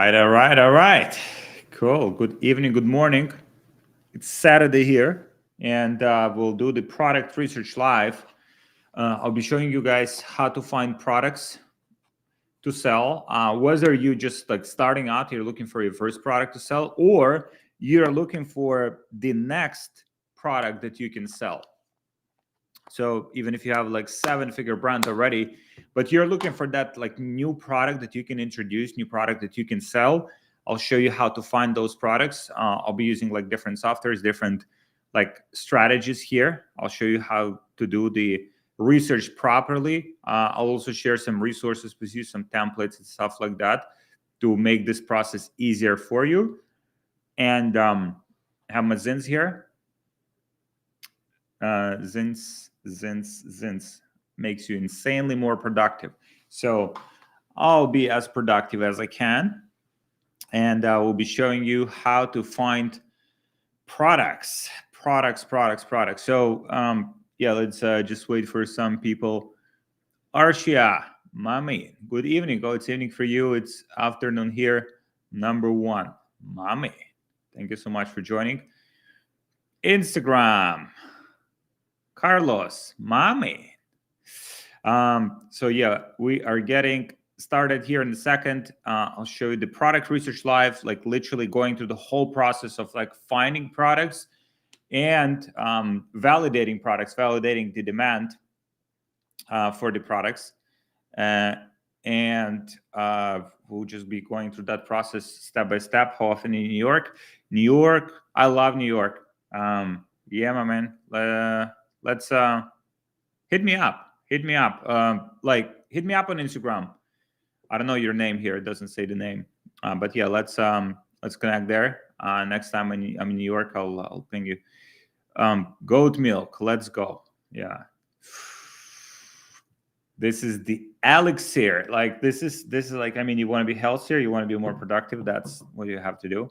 All right. Cool. Good evening, good morning. It's Saturday here, and we'll do the product research live. I'll be showing you guys how to find products to sell. Whether you just like starting out, you're looking for your first product to sell, or you're looking for the next product that you can sell. So even if you have like 7-figure brand already, but you're looking for that like new product that you can introduce, new product that you can sell, I'll show you how to find those products. I'll be using like different softwares, different like strategies here. I'll show you how to do the research properly. I'll also share some resources with you, some templates and stuff like that to make this process easier for you. And I have my Zins here. Zins makes you insanely more productive. So I'll be as productive as I can, and I will be showing you how to find products. So yeah, let's just wait for some people. Arshia, Mami, good evening. Oh, it's evening for you. It's afternoon here. Number one, Mami. Thank you so much for joining. Instagram. Carlos, Mami. So yeah, we are getting started here in a second. I'll show you the product research live, like literally going through the whole process of like finding products and validating products, validating the demand for the products. And we'll just be going through that process step by step. How often in New York? New York, I love New York. Yeah, my man. Let's hit me up. Hit me up on Instagram. I don't know your name here. It doesn't say the name. But yeah, let's connect there. Next time I'm in New York, I'll ping you. Goat milk. Let's go. Yeah. This is the elixir. Like this is like, I mean, you want to be healthier, you want to be more productive. That's what you have to do.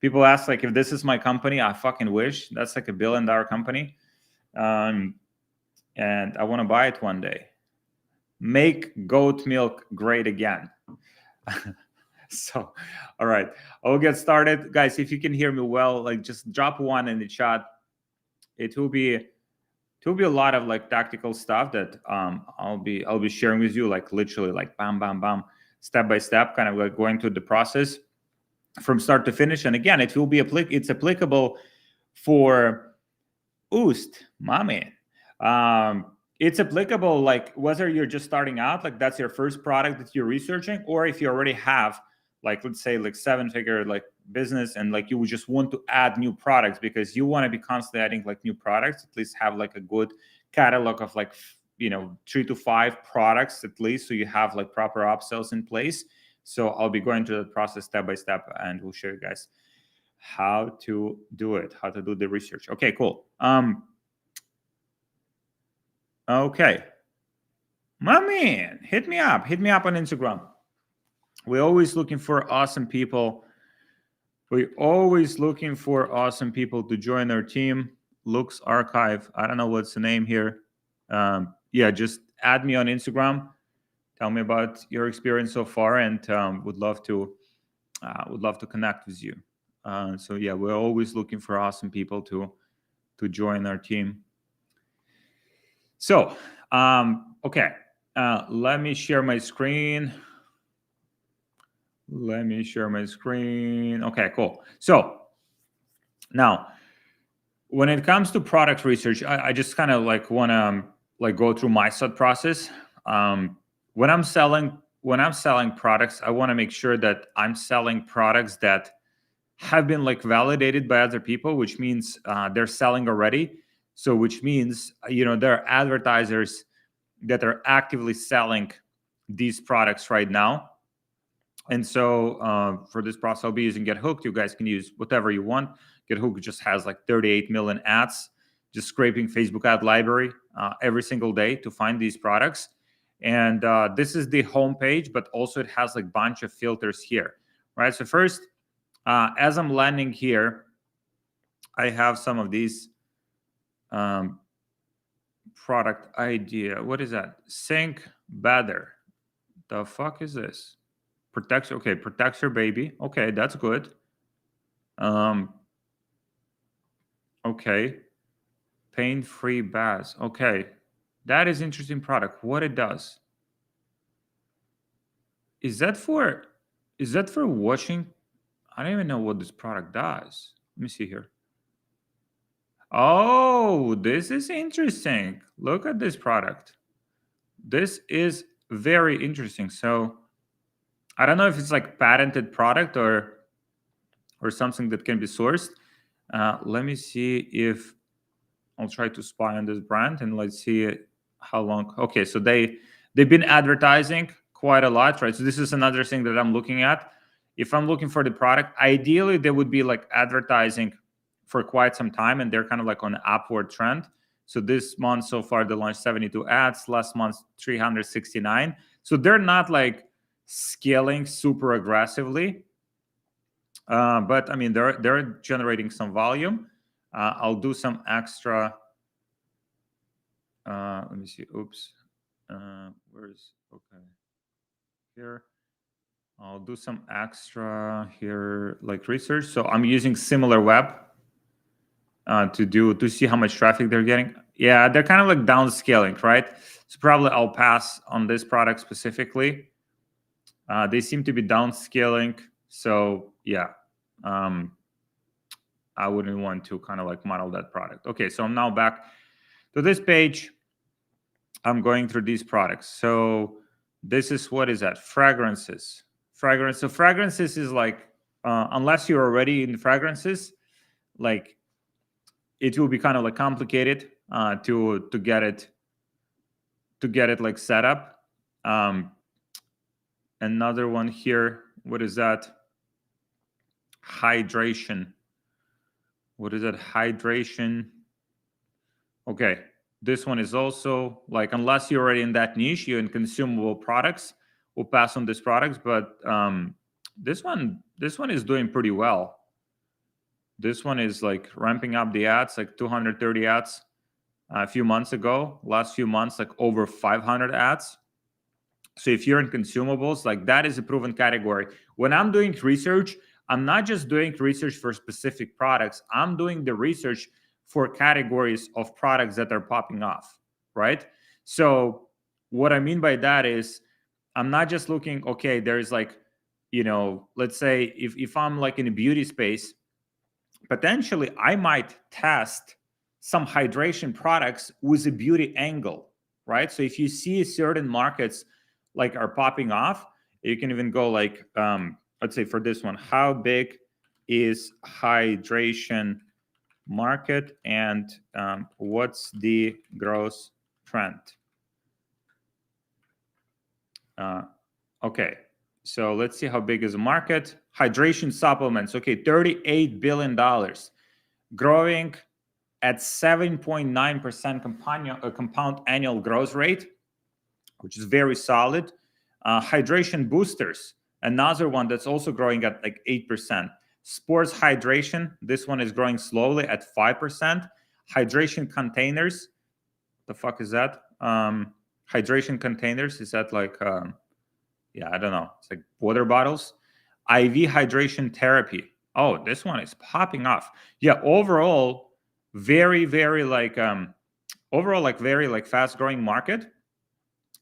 People ask like, if this is my company, I fucking wish. That's like $1 billion company. And I want to buy it one day. Make goat milk great again. So, all right, I'll get started, guys. If you can hear me well, like just drop one in the chat. It will be a lot of like tactical stuff that I'll be sharing with you, like literally like bam, bam, bam, step by step, kind of like going through the process from start to finish. And again, it will be it's applicable for Oost, my man. It's applicable like whether you're just starting out, like that's your first product that you're researching, or if you already have like, let's say like 7-figure like business and like you would just want to add new products because you want to be constantly adding like new products, at least have like a good catalog of like 3 to 5 products at least, so you have like proper upsells in place. So I'll be going through the process step by step, and we'll show you guys how to do it, how to do the research. Okay, cool. Okay, my man, hit me up on Instagram. We're always looking for awesome people. We're always looking for awesome people to join our team. Looks Archive. I don't know what's the name here. Yeah, just add me on Instagram. Tell me about your experience so far, and would love to connect with you. So yeah, we're always looking for awesome people to join our team. So okay, let me share my screen. Okay, cool. So now, when it comes to product research, I just kind of like want to like go through my thought process. When I'm selling products, I want to make sure that I'm selling products that have been like validated by other people, which means they're selling already. So which means there are advertisers that are actively selling these products right now. And so for this process, I'll be using GetHooked. You guys can use whatever you want. GetHooked just has like 38 million ads, just scraping Facebook ad library every single day to find these products. And this is the homepage, but also it has like a bunch of filters here, right? So first, as I'm landing here, I have some of these product idea. What is that? Think Better. The fuck is this? Protects, okay, protects your baby. Okay, that's good. Okay, pain-free baths. Okay, that is interesting product. What it does? Is that for washing? I don't even know what this product does. Let me see here. Oh, this is interesting. Look at this product. This is very interesting. So I don't know if it's like patented product or something that can be sourced. Let me see if I'll try to spy on this brand and let's see how long. Okay, so they've been advertising quite a lot, right? So this is another thing that I'm looking at. If I'm looking for the product, ideally they would be like advertising for quite some time, and they're kind of like on an upward trend. So this month so far they launched 72 ads. Last month 369. So they're not like scaling super aggressively, but I mean they're generating some volume. I'll do some extra. Let me see. Oops. Where's okay? Here. I'll do some extra here, like research. So I'm using SimilarWeb to see how much traffic they're getting. Yeah, they're kind of like downscaling, right? So probably I'll pass on this product specifically. They seem to be downscaling. So yeah, I wouldn't want to kind of like model that product. Okay, so I'm now back to this page. I'm going through these products. So this is, what is that? Fragrances. So fragrances is like, unless you're already in fragrances, like it will be kind of like complicated to get it like set up. Another one here. What is that? Hydration. What is that? Hydration. Okay. This one is also like, unless you're already in that niche, you're in consumable products, we'll pass on these products. But this one is doing pretty well. This one is like ramping up the ads, like 230 ads a few months ago. Last few months, like over 500 ads. So if you're in consumables, like that is a proven category. When I'm doing research, I'm not just doing research for specific products. I'm doing the research for categories of products that are popping off, right? So what I mean by that is I'm not just looking, okay, there's like, let's say if I'm like in a beauty space, potentially I might test some hydration products with a beauty angle, right? So if you see certain markets like are popping off, you can even go like, let's say for this one, how big is hydration market and what's the growth trend? Okay, so let's see how big is the market. Hydration supplements, okay, $38 billion, growing at 7.9% compound annual growth rate, which is very solid. Hydration boosters, another one that's also growing at like 8%. Sports hydration, this one is growing slowly at 5%. Hydration containers, the fuck is that? Hydration containers, is that like, yeah, I don't know. It's like water bottles. IV hydration therapy. Oh, this one is popping off. Yeah, overall, very, very like, overall, like very like fast growing market.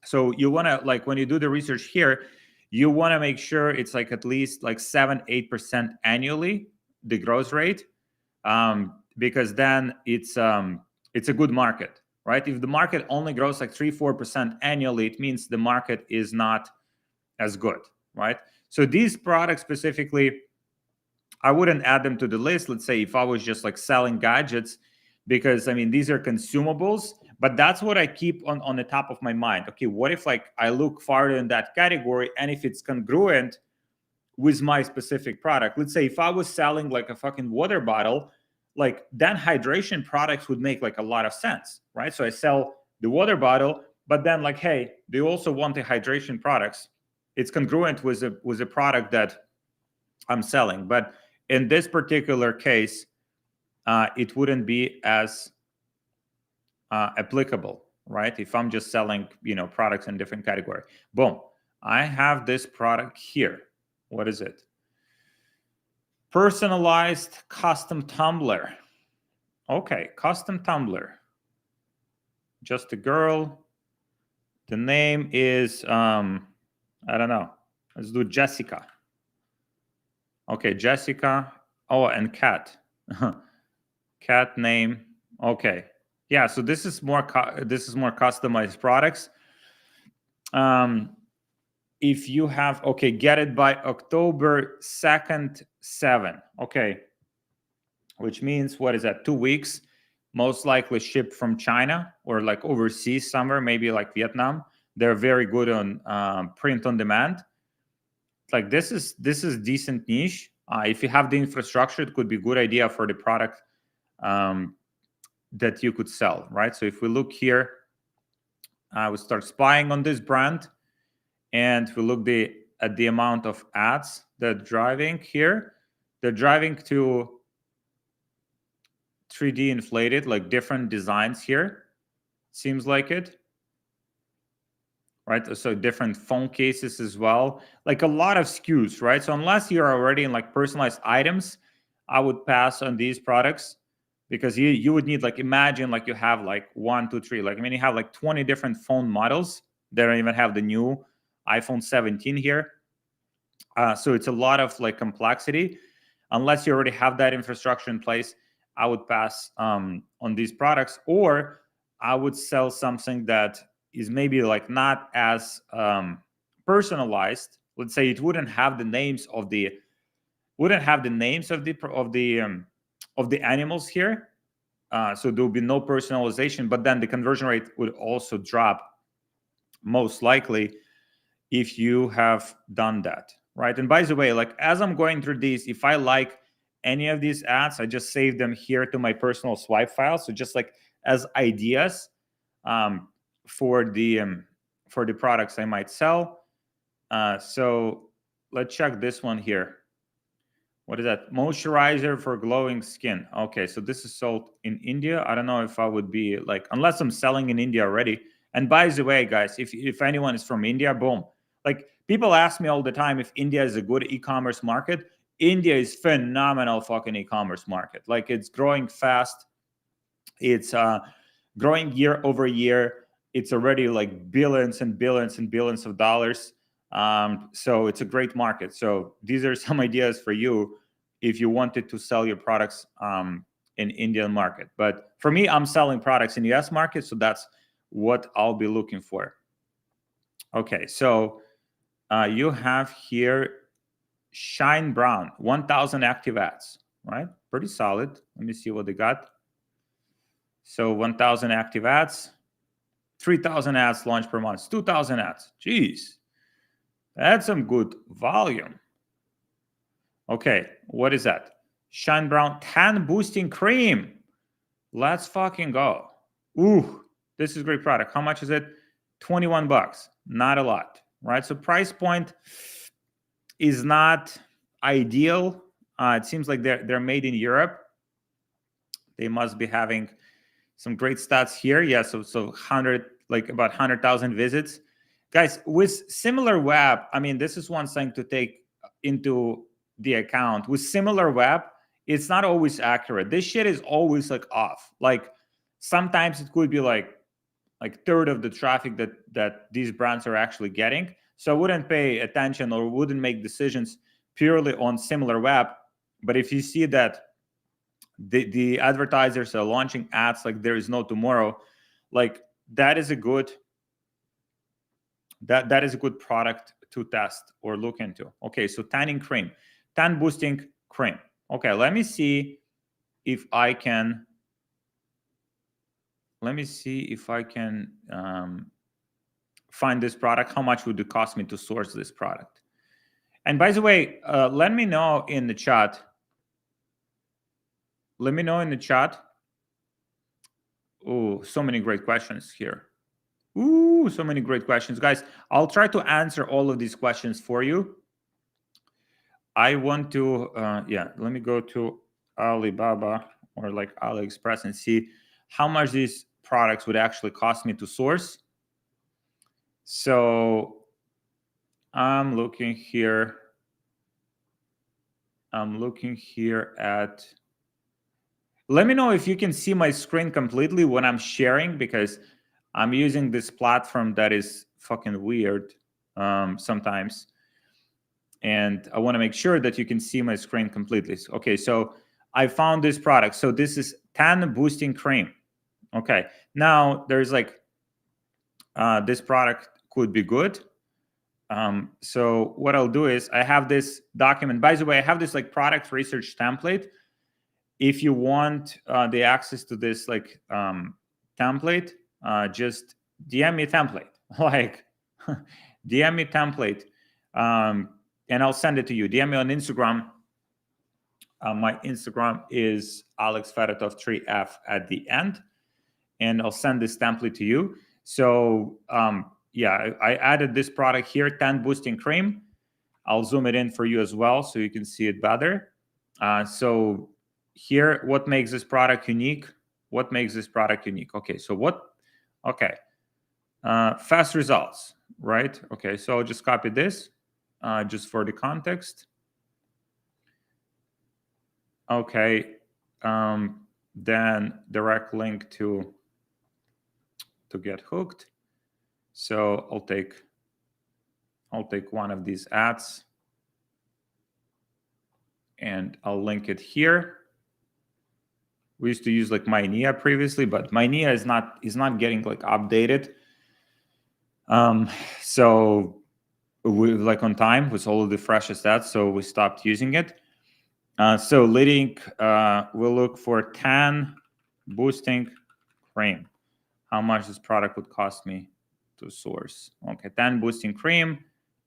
So you want to, like, when you do the research here, you want to make sure it's like at least like 7-8% annually, the growth rate, because then it's a good market, right? If the market only grows like 3-4% annually, it means the market is not as good, right? So these products specifically, I wouldn't add them to the list. Let's say if I was just like selling gadgets, because I mean, these are consumables, but that's what I keep on the top of my mind. Okay, what if like I look farther in that category and if it's congruent with my specific product? Let's say if I was selling like a fucking water bottle, like then hydration products would make like a lot of sense, right? So I sell the water bottle, but then like, hey, they also want the hydration products. It's congruent with a product that I'm selling. But in this particular case, it wouldn't be as applicable, right? If I'm just selling, products in different category. Boom. I have this product here. What is it? Personalized custom tumbler. Okay, custom tumbler. Just a girl. The name is, I don't know. Let's do Jessica. Okay, Jessica. Oh, and cat. Cat name. Okay. Yeah, so this is more customized products. If you have, okay, get it by October 2nd, 7. Okay. Which means, what is that? 2 weeks. Most likely shipped from China or like overseas somewhere, maybe like Vietnam. They're very good on print on demand. Like this is decent niche. If you have the infrastructure, it could be a good idea for the product that you could sell, right? So if we look here, we start spying on this brand, and we look at the amount of ads they're driving here. They're driving to 3D inflated, like different designs here. Seems like it. Right, so different phone cases as well, like a lot of SKUs, right? So unless you're already in like personalized items, I would pass on these products, because you would need, like, imagine like you have like 1, 2, 3, like, I mean, you have like 20 different phone models. They don't even have the new iPhone 17 here. So it's a lot of like complexity. Unless you already have that infrastructure in place, I would pass on these products, or I would sell something that is maybe like not as personalized. Let's say it wouldn't have the names of the animals here, so there will be no personalization, but then the conversion rate would also drop, most likely, if you have done that, right? And by the way, like, as I'm going through these, if I like any of these ads, I just save them here to my personal swipe file. So just like as ideas for the products I might sell. So let's check this one here. What is that? Moisturizer for glowing skin. Okay, so this is sold in India. I don't know if I would be like, unless I'm selling in India already. And by the way, guys, if anyone is from India, boom. Like, people ask me all the time if India is a good e-commerce market. India is phenomenal fucking e-commerce market. Like, it's growing fast. It's growing year over year. It's already like billions and billions and billions of dollars. So it's a great market. So these are some ideas for you if you wanted to sell your products in Indian market. But for me, I'm selling products in US market, so that's what I'll be looking for. Okay, so you have here Shine Brown, 1,000 active ads, right? Pretty solid. Let me see what they got. So 1,000 active ads, 3,000 ads launched per month, 2,000 ads. Jeez, that's some good volume. Okay, what is that? Shine Brown Tan Boosting Cream. Let's fucking go. Ooh, this is a great product. How much is it? 21 bucks. Not a lot, right? So price point is not ideal. It seems like they're made in Europe. They must be having some great stats here. Yeah, so 100, like about 100,000 visits. Guys, with SimilarWeb, I mean, this is one thing to take into the account. With SimilarWeb, it's not always accurate. This shit is always like off. Like, sometimes it could be like third of the traffic that these brands are actually getting. So I wouldn't pay attention or wouldn't make decisions purely on SimilarWeb. But if you see that the advertisers are launching ads like there is no tomorrow, like, that is a good product to test or look into. Okay, so tanning cream, tan boosting cream. Okay, let me see if I can find this product. How much would it cost me to source this product? And by the way, let me know in the chat. Oh, so many great questions here. Ooh, so many great questions, guys. I'll try to answer all of these questions for you. I want to, let me go to Alibaba or like AliExpress and see how much these products would actually cost me to source. So I'm looking here at, let me know if you can see my screen completely when I'm sharing, because I'm using this platform that is fucking weird sometimes. And I want to make sure that you can see my screen completely. Okay, so I found this product. So this is tan boosting cream. Okay, now there's like, this product could be good. So what I'll do is I have this document. By the way, I have this like product research template. If you want the access to this like template, just DM me template, like DM me template, and I'll send it to you. DM me on Instagram. My Instagram is AlexFedotov3F at the end, and I'll send this template to you. So yeah, I added this product here, tan boosting cream. I'll zoom it in for you as well so you can see it better. So here, what makes this product unique? What makes this product unique? Okay, so okay, fast results, right? Okay, so I'll just copy this just for the context. Okay, then direct link to get hooked. So I'll take one of these ads and I'll link it here. We used to use like MyNia previously, but MyNia is not getting like updated. So we like on time with all of the freshest ads, so we stopped using it. So leading, we'll look for tan boosting cream. How much this product would cost me to source? Okay, tan boosting cream.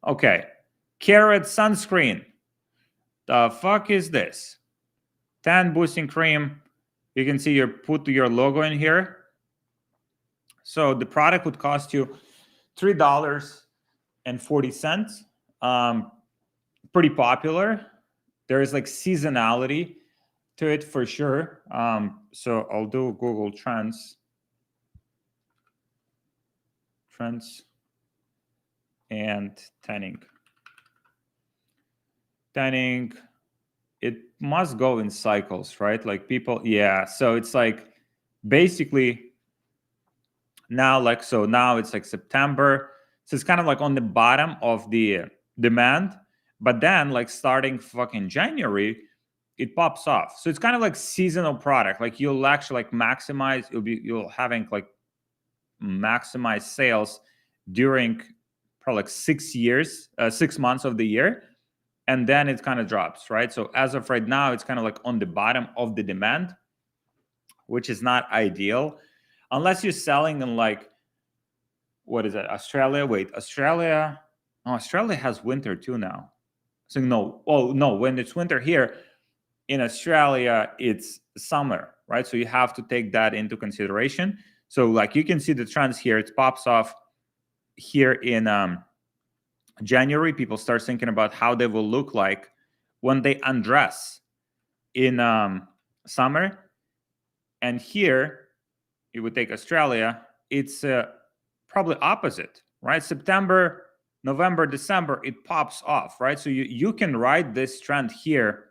Okay, carrot sunscreen. The fuck is this? Tan boosting cream. You can see you put your logo in here. So the product would cost you $3.40. Pretty popular. There is like seasonality to it for sure. So I'll do Google Trends and tanning. It must go in cycles, right? Like people, yeah. So it's like basically now, like, so now it's like September. So it's kind of like on the bottom of the demand, but then like starting fucking January, it pops off. So it's kind of like seasonal product. Like you'll actually like maximize, you'll having like maximize sales during probably like 6 months of the year. And then it kind of drops, right? So as of right now, it's kind of like on the bottom of the demand, which is not ideal unless you're selling in like, what is it, Australia? Wait, Australia? Oh, Australia has winter too now. So no, oh no, when it's winter here, in Australia, it's summer, right? So you have to take that into consideration. So like you can see the trends here, it pops off here in January. People start thinking about how they will look like when they undress in summer. And here, it would take Australia, it's probably opposite, right? September, November, December, it pops off, right? So you can ride this trend here,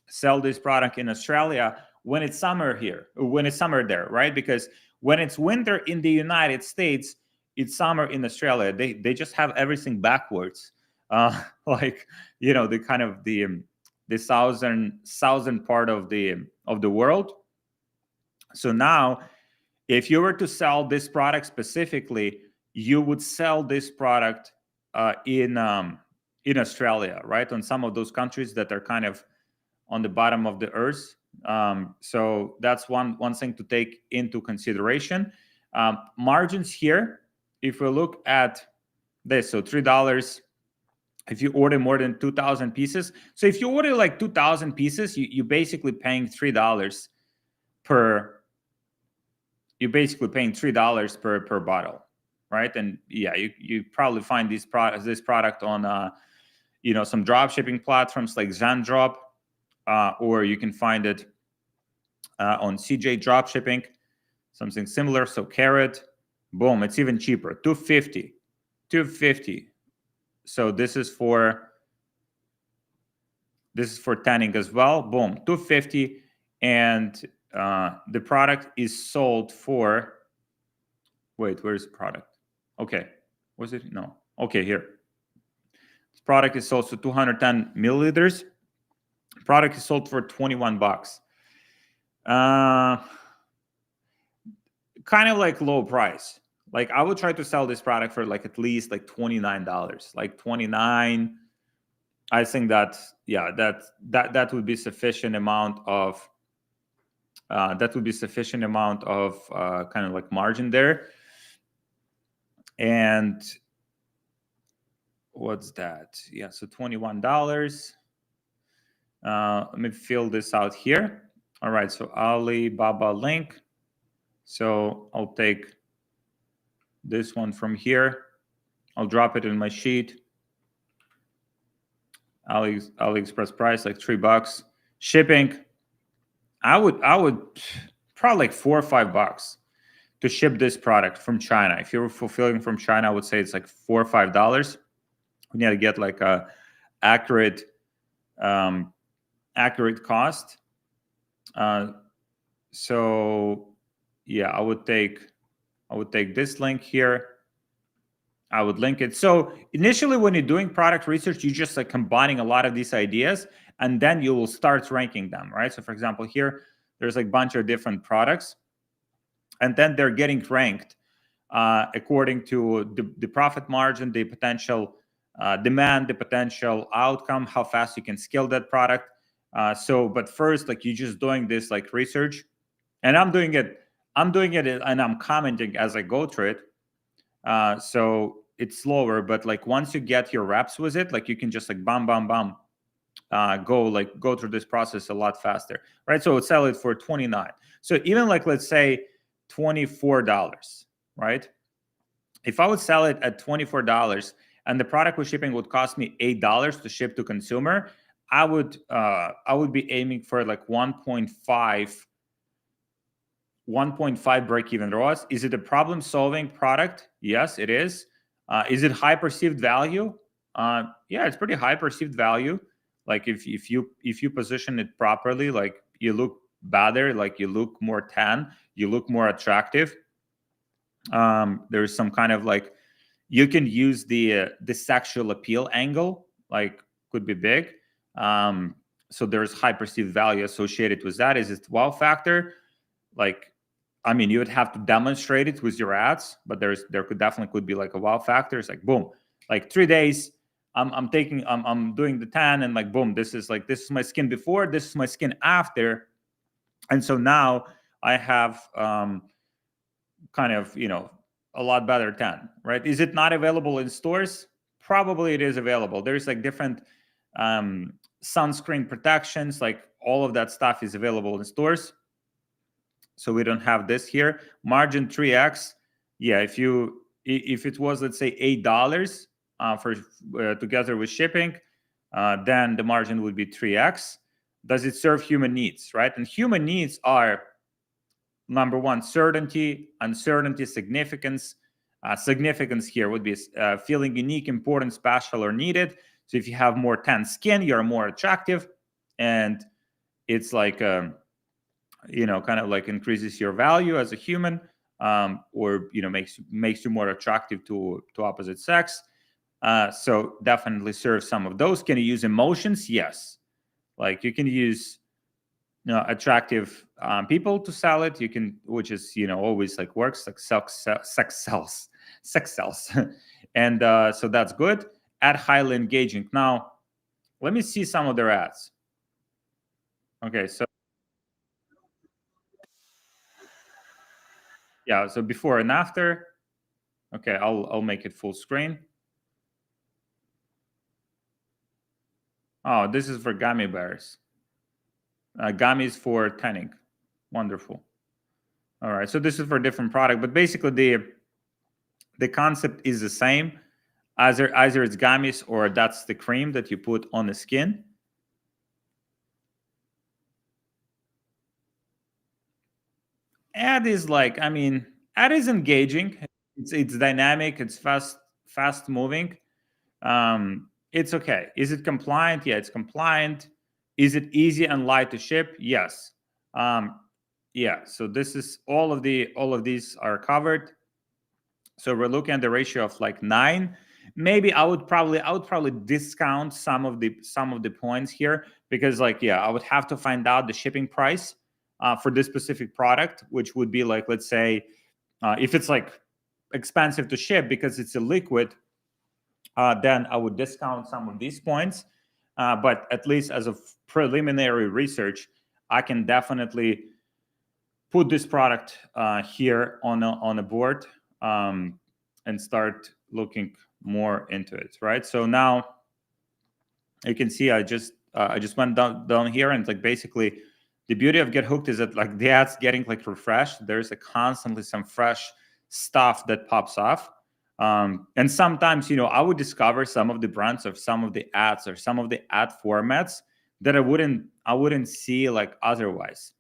sell this product in Australia when it's summer here, when it's summer there, right? Because when it's winter in the United States, it's summer in Australia. They just have everything backwards, like the kind of the southern part of the world. So now, if you were to sell this product specifically, you would sell this product in Australia, right? On some of those countries that are kind of on the bottom of the earth. So that's one thing to take into consideration. Margins here, if we look at this, so $3 if you order more than 2,000 pieces. So if you order like 2,000 pieces, you're basically paying $3 per bottle, right? And yeah, you probably find this product on some drop shipping platforms like Zendrop, or you can find it on CJ Dropshipping, something similar. So Carrot, boom, it's even cheaper, $2.50. So this is for tanning as well. Boom, 250, and the product is sold for. Wait, where's the product? Okay, was it? No. Okay, here. This product is sold for 210 milliliters. Product is sold for $21. Kind of like low price. Like I would try to sell this product for like at least like $29, like 29. I think that that would be sufficient amount of kind of like margin there. And what's that? Yeah, so $21. Let me fill this out here. All right, so Alibaba link. So I'll take this one from here. I'll drop it in my sheet. AliExpress price like $3. Shipping, I would probably like $4 or $5 to ship this product from China. If you're fulfilling from China, I would say it's like $4 or $5. We need to get like a accurate cost. So yeah, I would take this link here. I would link it. So initially, when you're doing product research, you're just like combining a lot of these ideas, and then you will start ranking them, right? So for example, here, there's like a bunch of different products, and then they're getting ranked according to the profit margin, the potential demand, the potential outcome, how fast you can scale that product. But first, like you're just doing this like research, and I'm doing it, and I'm commenting as I go through it. So it's slower, but like once you get your reps with it, like you can just like bam, bam, bam, go through this process a lot faster, right? So sell it for 29. So even like let's say $24, right? If I would sell it at $24 and the product with shipping would cost me $8 to ship to consumer, I would be aiming for like 1.5 break-even ROAS. Is it a problem-solving product? Yes, it is. Is it high perceived value? Yeah, it's pretty high perceived value. Like if you position it properly, like you look better, like you look more tan, you look more attractive. There's some kind of like you can use the sexual appeal angle, like could be big. So there's high perceived value associated with that. Is it wow factor? Like, I mean, you would have to demonstrate it with your ads, but there could definitely be like a wow factor. It's like boom, like 3 days, I'm doing the tan, and like boom, this is my skin before, this is my skin after, and so now I have kind of a lot better tan, right? Is it not available in stores? Probably it is available. There's like different sunscreen protections, like all of that stuff is available in stores. So we don't have this here. Margin 3x. Yeah, if it was, let's say, $8 for together with shipping, then the margin would be 3x. Does it serve human needs, right? And human needs are number one, certainty, uncertainty, significance. Significance here would be feeling unique, important, special, or needed. So if you have more tan skin, you're more attractive, and it's like kind of like increases your value as a human, or makes you more attractive to opposite sex. So definitely serve some of those. Can you use emotions? Yes. Like you can use attractive people to sell it. You can, which is always like works, like sex sells, and so that's good. Ad highly engaging. Now, let me see some of their ads. Okay, so yeah, so before and after. Okay, I'll make it full screen. Oh, this is for gummy bears. Gummies for tanning. Wonderful. All right, so this is for a different product, but basically the concept is the same. Either it's gummies or that's the cream that you put on the skin. Ad is like, I mean, ad is engaging. It's dynamic. It's fast moving. It's okay. Is it compliant? Yeah, it's compliant. Is it easy and light to ship? Yes. Yeah. So this is all of these are covered. So we're looking at the ratio of like 9. Maybe I would probably discount some of the points here, because like, yeah, I would have to find out the shipping price for this specific product, which would be like, let's say, if it's like expensive to ship because it's a liquid, then I would discount some of these points. But at least as a preliminary research, I can definitely put this product here on a board, and start looking more into it, right? So now you can see I just went down here, and like basically the beauty of Get Hooked is that like the ads getting like refreshed. There's constantly some fresh stuff that pops off. And sometimes, I would discover some of the brands or some of the ads or some of the ad formats that I wouldn't see like otherwise.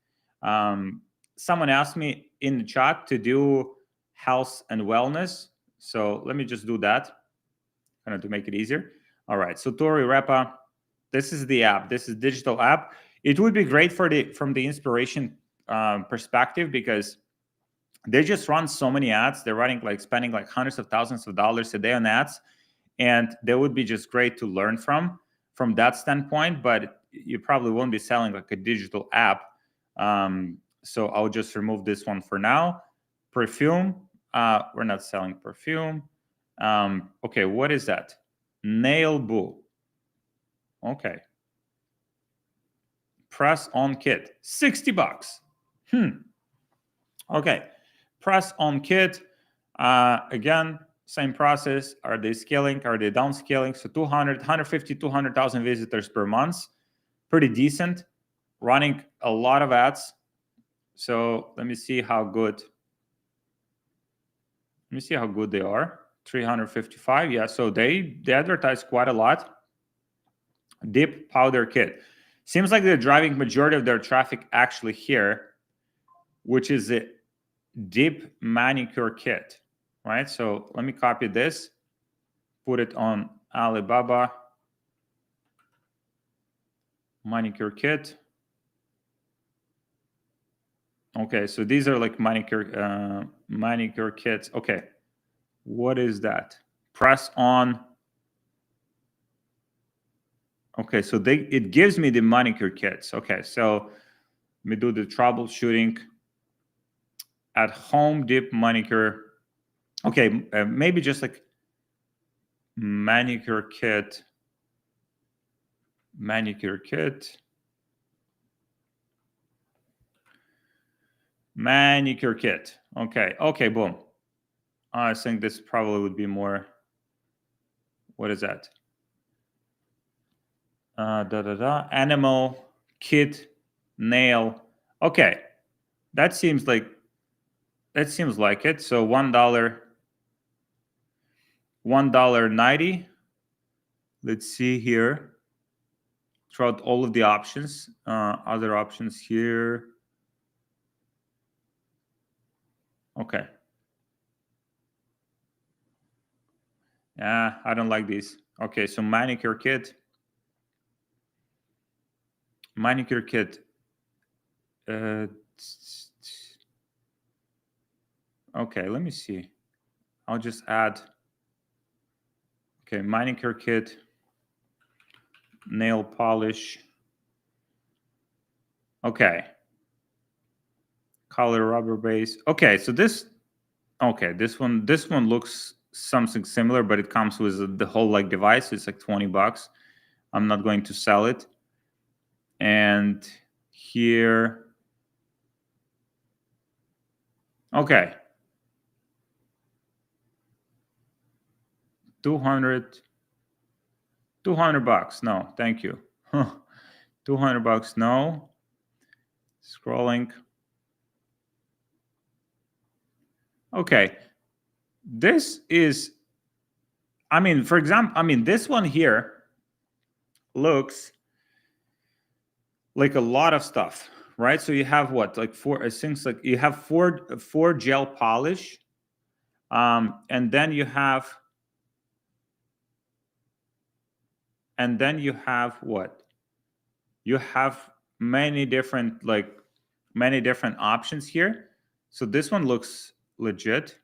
Someone asked me in the chat to do health and wellness, so let me just do that, kind of to make it easier. All right, so Tori Repa, this is the app. This is digital app. It would be great from the inspiration perspective, because they just run so many ads. They're spending like hundreds of thousands of dollars a day on ads, and they would be just great to learn from that standpoint. But you probably won't be selling like a digital app. So I'll just remove this one for now. Perfume, we're not selling perfume. Okay, what is that? Nail Boo. Okay. Press on kit, $60. Okay. Press on kit. Again, same process. Are they scaling? Are they downscaling? So 200, 150, 200,000 visitors per month. Pretty decent. Running a lot of ads. So let me see how good. Let me see how good they are. 355. Yeah, so they advertise quite a lot. Dip powder kit. Seems like they're driving majority of their traffic actually here, which is the Dip manicure kit, right? So let me copy this, put it on Alibaba manicure kit. Okay, so these are like manicure kits. Okay, what is that? Press on. Okay, so it gives me the manicure kits. Okay, so let me do the troubleshooting. At home dip manicure. Okay, maybe just like manicure kit. Manicure kit. Manicure kit. Okay, boom. I think this probably would be more. What is that? Animal kit nail. Okay, that seems like it. So $1.90. Let's see here. Throughout all of the options, other options here. Okay. Yeah, I don't like these. Okay, so manicure kit. Manicure kit. Okay, let me see. I'll just add. Okay, manicure kit. Nail polish. Okay. Color rubber base. Okay, so this one looks something similar, but it comes with the whole like device. It's like $20. I'm not going to sell it. And here, okay, $200. No, thank you. $200. No. Scrolling. Okay, this is. For example, this one here looks like a lot of stuff, right? So you have what, like four? It seems like you have four gel polish, and then you have And then you have what? You have many different options here. So this one looks legit.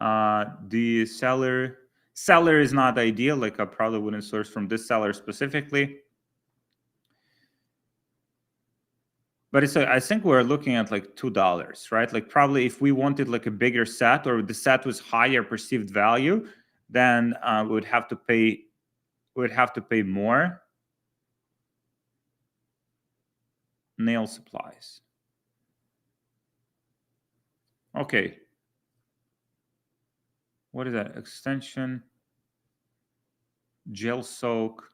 The seller is not ideal. Like I probably wouldn't source from this seller specifically. But I think we're looking at like $2, right? Like probably if we wanted like a bigger set, or the set was higher perceived value, then we would have to pay more. Nail supplies. Okay. What is that? Extension. Gel soak.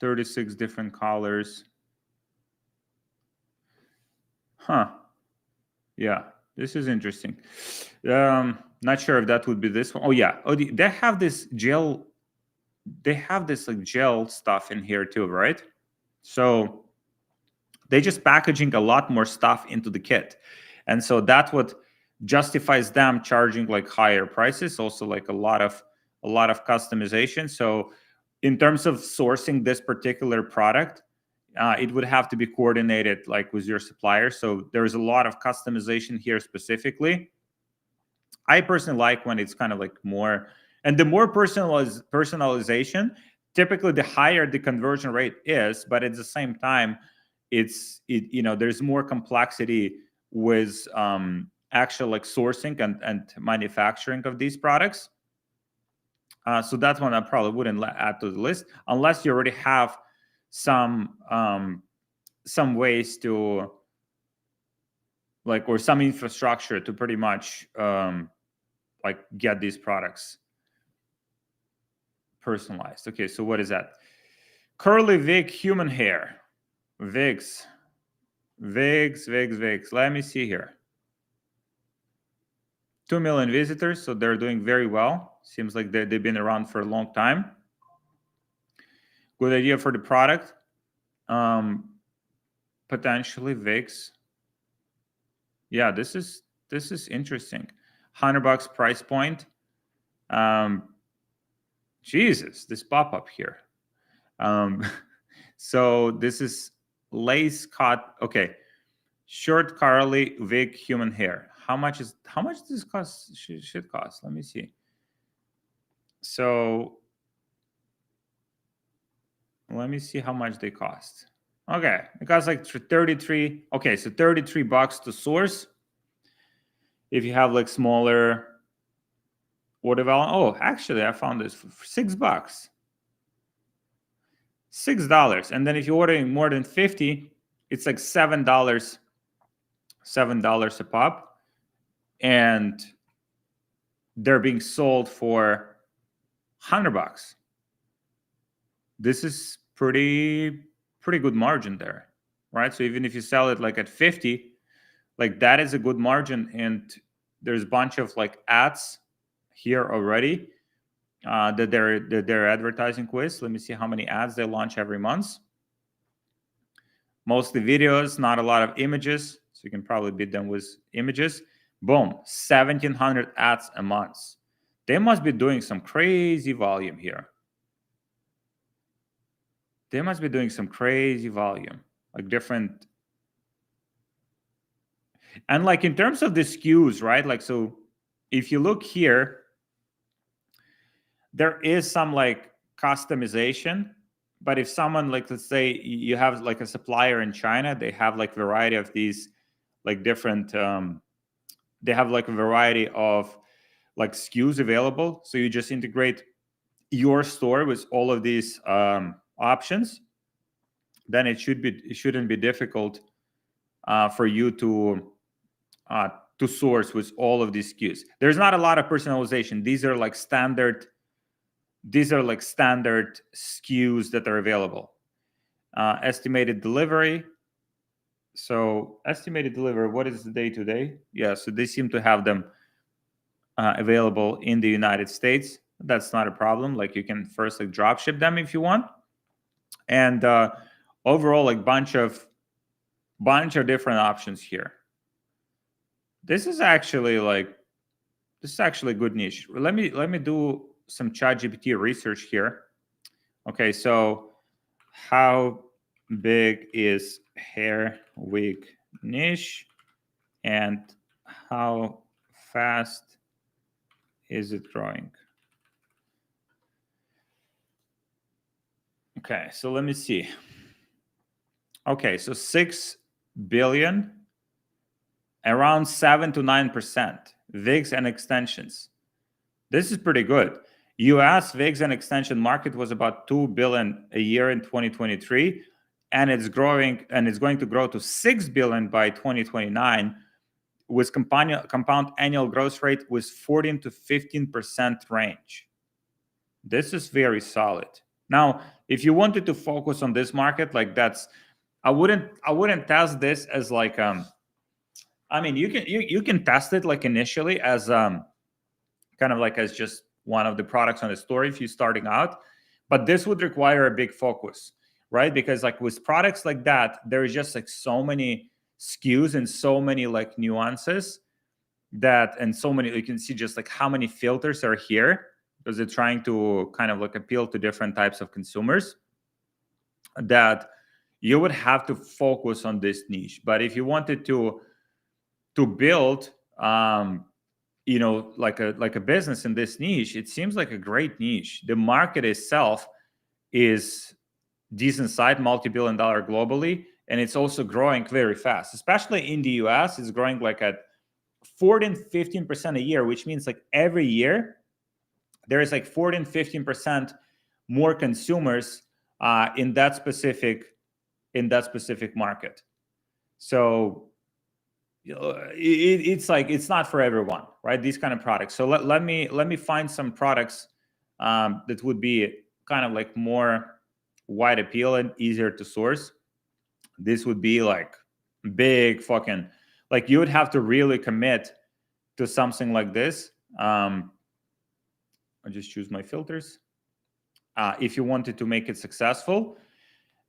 36 different colors. Huh. Yeah, this is interesting. Not sure if that would be this one. Oh yeah. Oh, they have this gel. They have this like gel stuff in here too, right? So they just packaging a lot more stuff into the kit, and so that's what justifies them charging like higher prices. Also, like a lot of customization. So, in terms of sourcing this particular product, it would have to be coordinated like with your supplier. So there's a lot of customization here specifically. I personally like when it's kind of like more, and the more personalization, typically the higher the conversion rate is, but at the same time, there's more complexity with actual like sourcing and manufacturing of these products. So that's one I probably wouldn't add to the list unless you already have some ways to like, or some infrastructure to pretty much like get these products personalized. Okay, so what is that? Curly wig human hair. Wigs. Let me see here. 2 million visitors, so they're doing very well. Seems like they've been around for a long time. Good idea for the product. Potentially wigs. Yeah, this is interesting. $100 price point. Jesus, this pop-up here. So this is lace cut. Okay, short curly wig human hair. How much does this cost? Should cost? Let me see. So let me see how much they cost. Okay, it costs like 33. Okay, so $33 to source. If you have like smaller order volume. Oh, actually, I found this for $6. $6. And then if you're ordering more than 50, it's like $7. $7 a pop. And they're being sold for $100. This is pretty good margin there, right? So even if you sell it like at 50, like that is a good margin. And there's a bunch of like ads here already that they're advertising with. Let me see how many ads they launch every month. Mostly videos, not a lot of images, so you can probably beat them with images. Boom, 1,700 ads a month. They must be doing some crazy volume here. They must be doing some crazy volume, like different. And like in terms of the SKUs, right? Like, so if you look here, there is some like customization. But if someone, like, let's say you have like a supplier in China, they have like variety of these like different they have like a variety of like SKUs available. So you just integrate your store with all of these options. Then it shouldn't be difficult for you to source with all of these SKUs. There's not a lot of personalization. These are like standard SKUs that are available. Estimated delivery. So estimated delivery, what is the day today? Yeah, so they seem to have them available in the United States. That's not a problem. Like you can first like drop ship them if you want. And overall, like bunch of different options here. This is actually a good niche. Let me do some ChatGPT research here. Okay, so how big is hair wig niche, and how fast is it growing? Okay, so let me see. Okay, so 6 billion, around 7 to 9%, wigs and extensions. This is pretty good. US wigs and extension market was about 2 billion a year in 2023, and it's growing, and it's going to grow to 6 billion by 2029, with compound annual growth rate with 14 to 15% range. This is very solid. Now, if you wanted to focus on this market, like that's, I wouldn't test this as like I mean, you can test it like initially as kind of like as just one of the products on the store if you're starting out, but this would require a big focus, right? Because like with products like that, there is just like so many SKUs and so many like nuances that, and so many, you can see just like how many filters are here because they're trying to kind of like appeal to different types of consumers, that you would have to focus on this niche. But if you wanted to build you know, like a business in this niche, it seems like a great niche. The market itself is decent size, multi-billion dollar globally, and it's also growing very fast, especially in the US. It's growing like at 14 15% a year, which means like every year there is like 14 15% more consumers in that specific market. So it's like, it's not for everyone, right? These kind of products. So let me find some products that would be kind of like more wide appeal and easier to source. This would be like big fucking, like you would have to really commit to something like this. I'll just choose my filters. If you wanted to make it successful,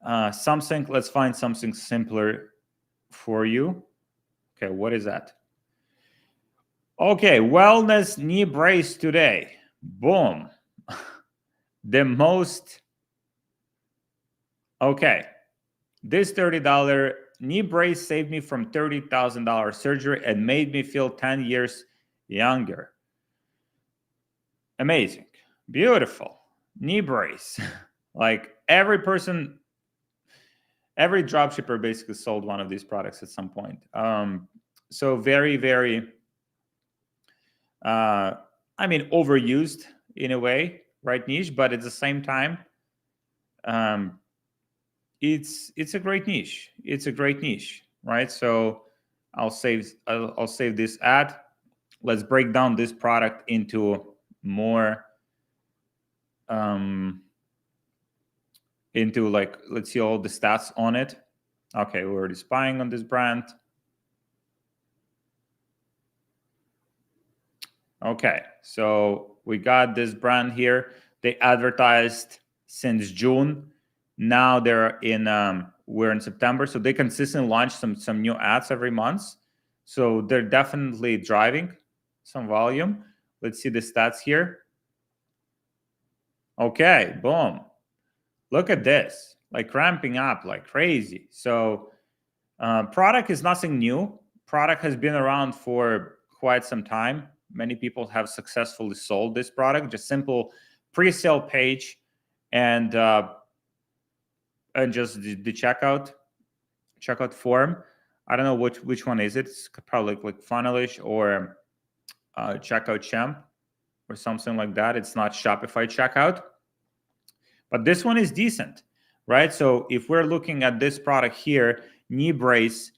let's find something simpler for you. Okay, what is that? Okay, wellness knee brace today. Boom. The most. Okay, this $30 knee brace saved me from $30,000 surgery and made me feel 10 years younger. Amazing. Beautiful. Knee brace. Like every dropshipper basically sold one of these products at some point. So very, very, I mean, overused in a way, right? Niche, but at the same time, it's a great niche. It's a great niche, right? So I'll save this ad. Let's break down this product into more, into like, let's see all the stats on it. Okay, we're already spying on this brand. Okay, so we got this brand here. They advertised since June. Now they're in, we're in September, so they consistently launch some new ads every month. So they're definitely driving some volume. Let's see the stats here. Okay, boom. Look at this, like ramping up like crazy. So product is nothing new. Product has been around for quite some time. Many people have successfully sold this product, just simple pre-sale page and just the checkout form. I don't know which one is it. It's probably like Funnelish or Checkout Champ or something like that. It's not Shopify checkout, but this one is decent, right? So if we're looking at this product here, knee brace,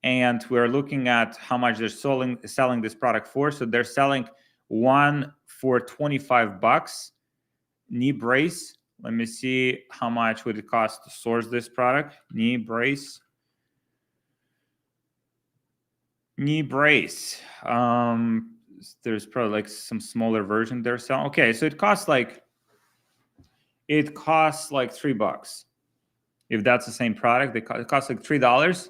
and we're looking at how much they're selling this product for. So they're selling one for $25. Knee brace. Let me see how much would it cost to source this product. Knee brace. Knee brace. There's probably like some smaller version they're selling. Okay, so it costs like $3. If that's the same product, it costs like $3.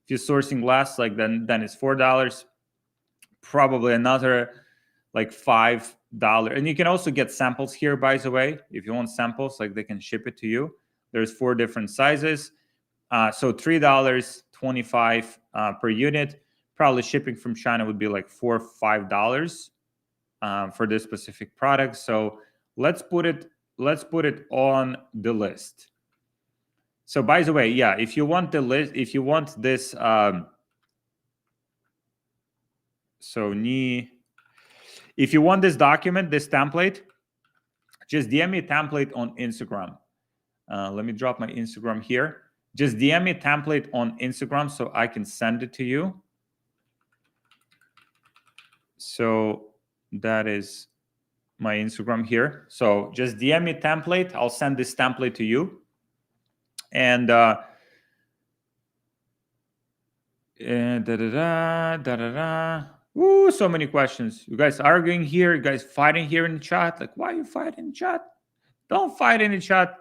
If you're sourcing less, like then it's $4. Probably another like $5. And you can also get samples here, by the way. If you want samples, like they can ship it to you. There's 4 different sizes. So $3.25 per unit. Probably shipping from China would be like $4 or $5 for this specific product. So let's put it on the list. So by the way, yeah, if you want the list, if you want this, if you want this document, this template, just DM me a template on Instagram. Let me drop my Instagram here. Just DM me a template on Instagram so I can send it to you. So that is my Instagram here. So just DM me a template. I'll send this template to you. And Woo, so many questions. You guys arguing here. You guys fighting here in the chat. Like, why are you fighting in the chat? Don't fight in the chat.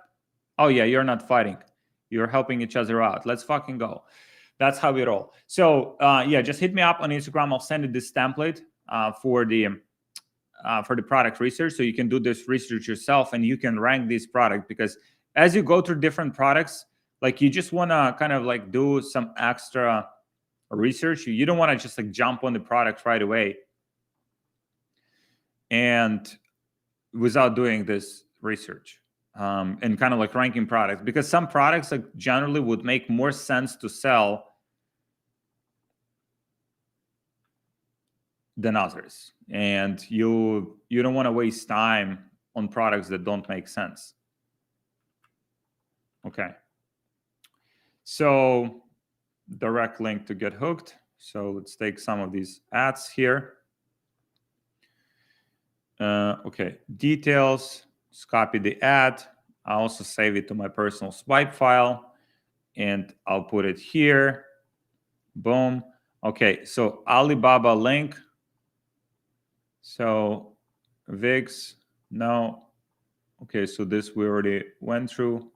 Oh, yeah, you're not fighting. You're helping each other out. Let's fucking go. That's how we roll. So, yeah, just hit me up on Instagram. I'll send you this template for the product research. So you can do this research yourself and you can rank these products, because as you go through different products, like you just want to kind of like do some extra research. You don't want to just like jump on the product right away and without doing this research and kind of like ranking products, because some products like generally would make more sense to sell than others, and you don't want to waste time on products that don't make sense. Okay, so direct link to get hooked. So let's take some of these ads here. Okay, details, just copy the ad. I also save it to my personal swipe file and I'll put it here. Boom. Okay, so Alibaba link. So VIX, no. Okay, so this we already went through.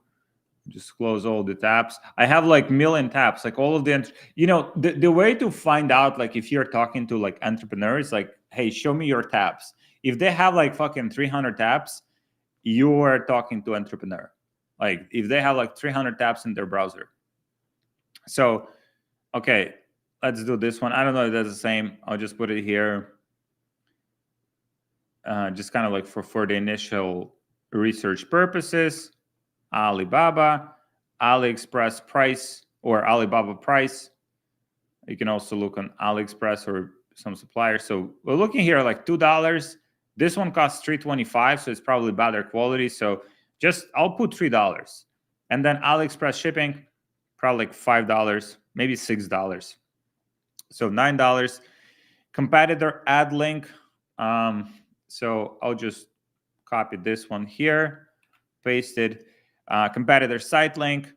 Just close all the tabs. I have like million tabs, like all of the, the way to find out, like if you're talking to like entrepreneurs, like, hey, show me your tabs. If they have like fucking 300 tabs, you are talking to entrepreneur. Like if they have like 300 tabs in their browser. So, okay, let's do this one. I don't know if that's the same. I'll just put it here. Just kind of like for the initial research purposes. Alibaba, AliExpress price, or Alibaba price. You can also look on AliExpress or some suppliers. So we're looking here like $2. This one costs $3.25, so it's probably better quality. So just I'll put $3, and then AliExpress shipping probably like $5, maybe $6. So $9. Competitor ad link. So I'll just copy this one here, paste it. Competitor site link.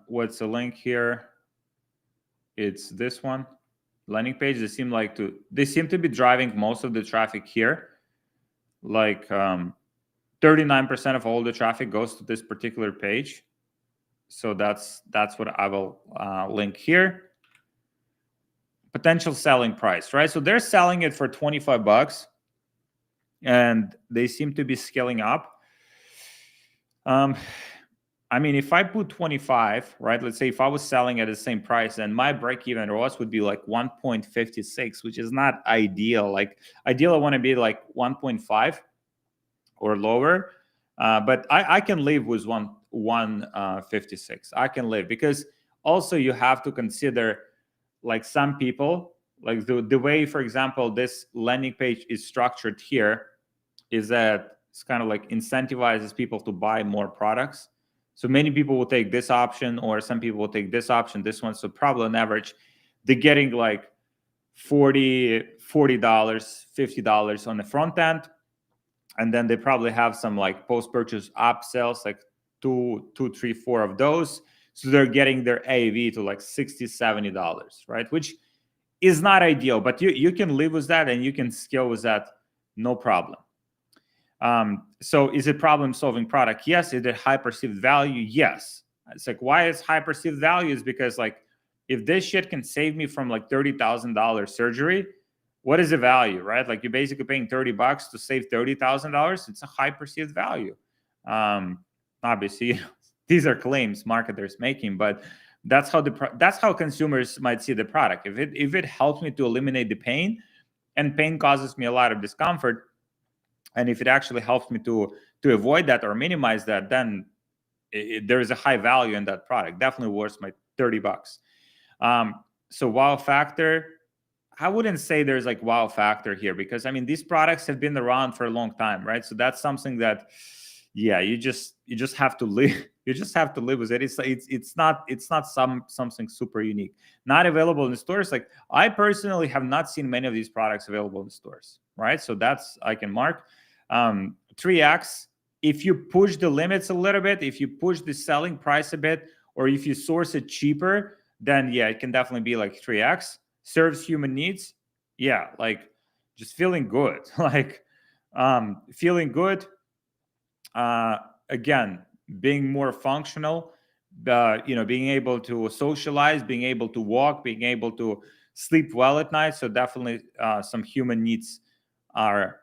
What's the link here? It's this one, landing page. They seem to be driving most of the traffic here. Like 39% of all the traffic goes to this particular page. So that's what I will link here. Potential selling price, right? So they're selling it for $25, and they seem to be scaling up. I mean, if I put 25, right? Let's say if I was selling at the same price, and my break-even ROAS would be like 1.56, which is not ideal. Like ideal, I want to be like 1.5 or lower. But I can live with 1.56. I can live, because also you have to consider like some people, like the way, for example, this landing page is structured here is that it's kind of like incentivizes people to buy more products. So many people will take this option, or some people will take this option, this one. So probably on average, they're getting like $40, $50 on the front end. And then they probably have some like post-purchase upsells, like two, three, four of those. So they're getting their AAV to like $60, $70, right? Which is not ideal, but you can live with that and you can scale with that, no problem. So is it problem-solving product? Yes. Is it high perceived value? Yes. It's like, why is high perceived value? Is because like, if this shit can save me from like $30,000 surgery, what is the value, right? Like you're basically paying $30 to save $30,000. It's a high perceived value. Obviously, these are claims marketers making, but that's how consumers might see the product. If it helps me to eliminate the pain, and pain causes me a lot of discomfort, and if it actually helps me to avoid that or minimize that, then there is a high value in that product. Definitely worth my $30. So wow factor, I wouldn't say there's like wow factor here, because I mean these products have been around for a long time, right? So that's something that, yeah, you just have to live. You just have to live with it. It's not something super unique. Not available in the stores. Like I personally have not seen many of these products available in stores, right? So that's, I can mark. 3X. If you push the limits a little bit, if you push the selling price a bit, or if you source it cheaper, then yeah, it can definitely be like 3X. Serves human needs. Yeah, like just feeling good. Like feeling good. Again, being more functional, being able to socialize, being able to walk, being able to sleep well at night. So definitely some human needs are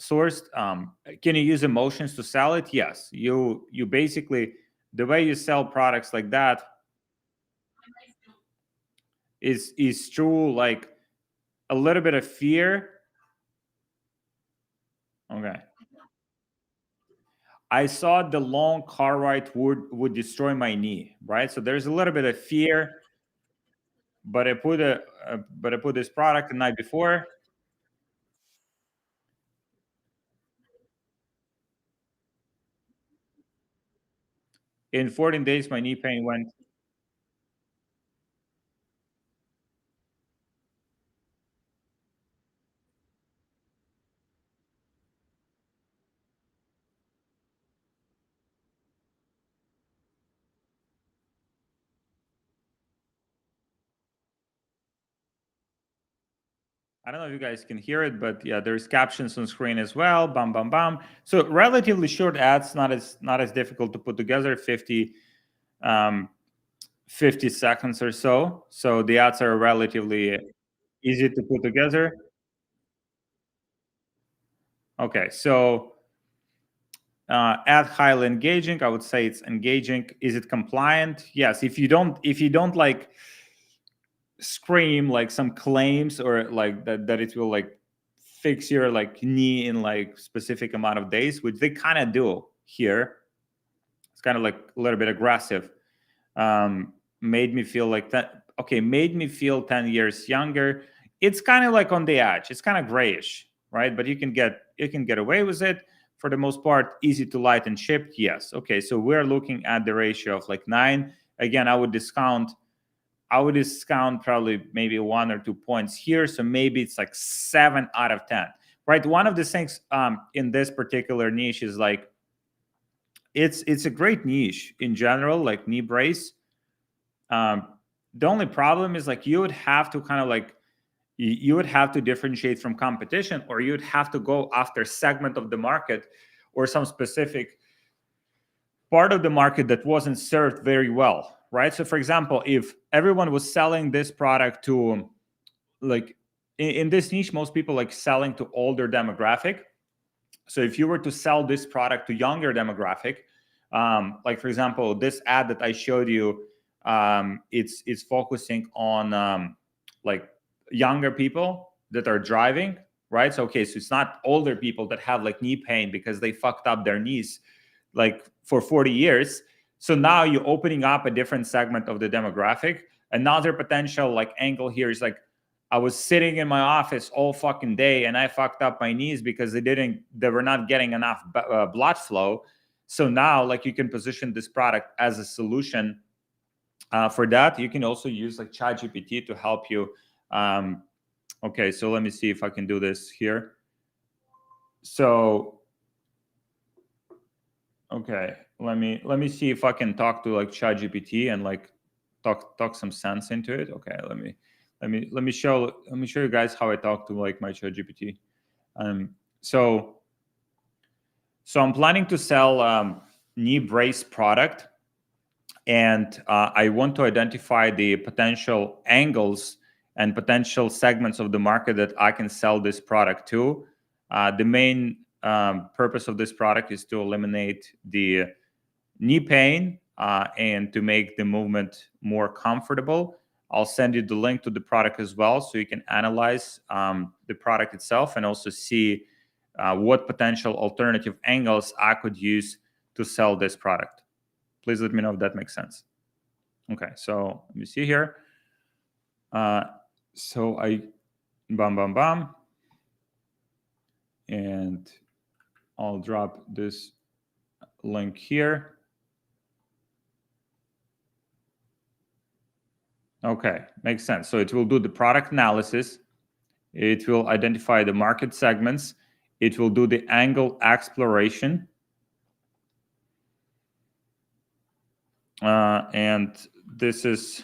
sourced. Can you use emotions to sell it? Yes. You basically, the way you sell products like that is through like a little bit of fear. Okay. I saw the long car ride would destroy my knee, right? So there's a little bit of fear, but I put this product the night before. In 14 days, my knee pain went. I don't know if you guys can hear it, but yeah, there's captions on screen as well. Bam, bam, bam. So relatively short ads, not as difficult to put together. um, 50 seconds or so. So the ads are relatively easy to put together. Okay, so ad highly engaging. I would say it's engaging. Is it compliant? Yes. If you don't like scream like some claims, or like that it will like fix your like knee in like specific amount of days, which they kind of do here. It's kind of like a little bit aggressive. Made me feel like that. Okay, made me feel 10 years younger. It's kind of like on the edge. It's kind of grayish, right? But you can get away with it for the most part. Easy to light and shipped. Yes. Okay, so we're looking at the ratio of like 9. Again, I would discount probably maybe 1 or 2 points here. So maybe it's like 7 out of 10, right? One of the things in this particular niche is like, it's a great niche in general, like knee brace. The only problem is like you would have to kind of like, you would have to differentiate from competition, or you would have to go after segment of the market or some specific part of the market that wasn't served very well, right? So for example, if everyone was selling this product to like, in this niche, most people like selling to older demographic. So if you were to sell this product to younger demographic, like for example, this ad that I showed you, it's focusing on like younger people that are driving, right? So okay, so it's not older people that have like knee pain because they fucked up their knees like for 40 years. So now you're opening up a different segment of the demographic. Another potential like angle here is like, I was sitting in my office all fucking day and I fucked up my knees because they were not getting enough blood flow. So now like you can position this product as a solution for that. You can also use like ChatGPT to help you. Okay, so let me see if I can do this here. So okay, let me see if I can talk to like ChatGPT and like talk some sense into it. Okay, let me show you guys how I talk to like my ChatGPT. Um, so so I'm planning to sell knee brace product, and I want to identify the potential angles and potential segments of the market that I can sell this product to. The main purpose of this product is to eliminate the knee pain and to make the movement more comfortable. I'll send you the link to the product as well, so you can analyze the product itself and also see what potential alternative angles I could use to sell this product. Please let me know if that makes sense. Okay, so let me see here. So I bam, and I'll drop this link here. Okay, makes sense. So it will do the product analysis. It will identify the market segments. It will do the angle exploration. And this is